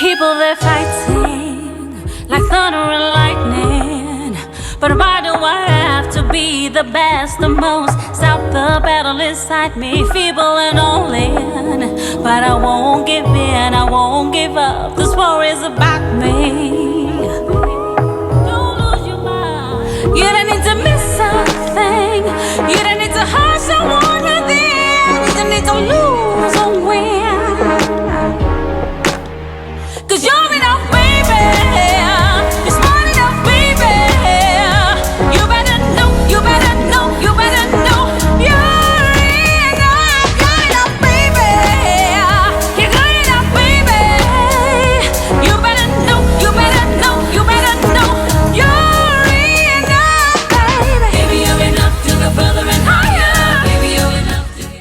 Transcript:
People they're fighting like thunder and lightning. But why do I have to be the best, the most? Stop the battle inside me, feeble and all in. But I won't give in, I won't give up. This war is about me. Don't lose your mind. You don't need to miss something. You don't need to hurt someone.